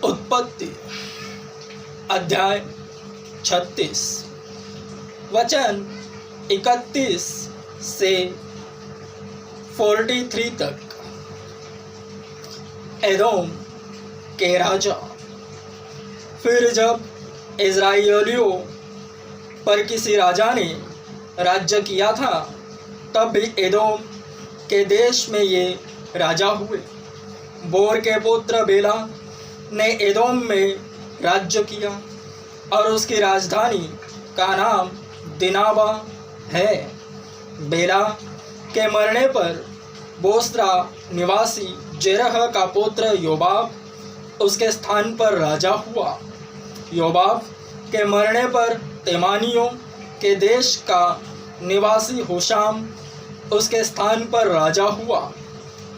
उत्पत्ति अध्याय 36 वचन 31 से 43 तक। एदोम के राजा। फिर जब इज़राइलियों पर किसी राजा ने राज्य किया था, तब भी एदोम के देश में ये राजा हुए। बोर के पुत्र बेला ने एदोम में राज्य किया और उसकी राजधानी का नाम दिनाबा है। बेला के मरने पर बोस्रा निवासी जेरह का पुत्र योबाब उसके स्थान पर राजा हुआ। योबाब के मरने पर तेमानियों के देश का निवासी हुशाम उसके स्थान पर राजा हुआ।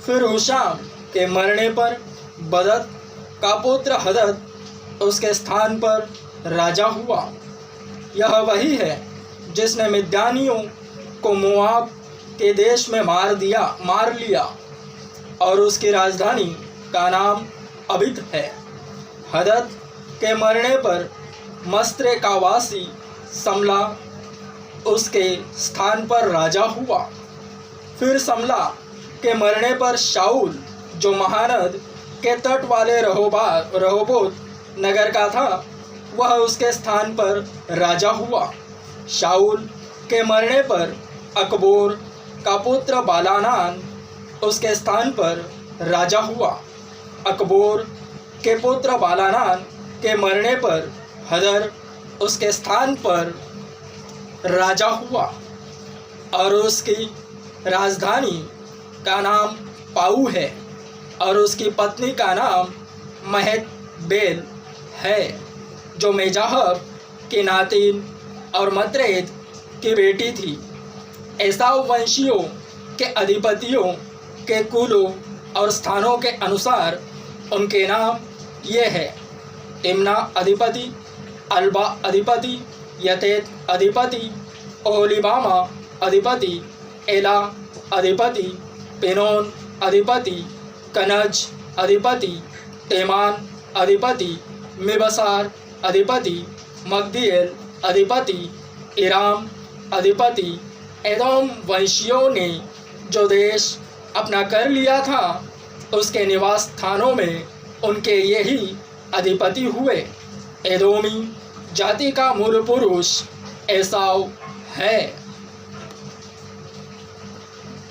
फिर हुशाम के मरने पर बदद का पुत्र हदद उसके स्थान पर राजा हुआ। यह वही है जिसने मिद्यानियों को मोआब के देश में मार लिया और उसकी राजधानी का नाम अबिद है। हदद के मरने पर मस्त्रे का वासी समला उसके स्थान पर राजा हुआ। फिर समला के मरने पर शाऊल जो महानद के तट वाले रहोबोत नगर का था, वह उसके स्थान पर राजा हुआ। शाऊल के मरने पर अकबोर का पुत्र बालानान उसके स्थान पर राजा हुआ। अकबोर के पुत्र बालानान के मरने पर हदर उसके स्थान पर राजा हुआ और उसकी राजधानी का नाम पाऊ है और उसकी पत्नी का नाम महतबेल है, जो मेजाहब की नातिन और मत्रेद की बेटी थी। एसाव वंशियों के अधिपतियों के कुलों और स्थानों के अनुसार उनके नाम ये हैं: तिम्ना अधिपति, अल्बा अधिपति, यतेत अधिपति, ओलिबामा अधिपति, एला अधिपति, पेनोन अधिपति, कनज अधिपति, तेमान अधिपति, मिबसार अधिपति, मगदिएल अधिपति, इराम अधिपति। एदोम वंशियों ने जो देश अपना कर लिया था, उसके निवास स्थानों में उनके यही अधिपति हुए। एदोमी जाति का मूल पुरुष एसाव है।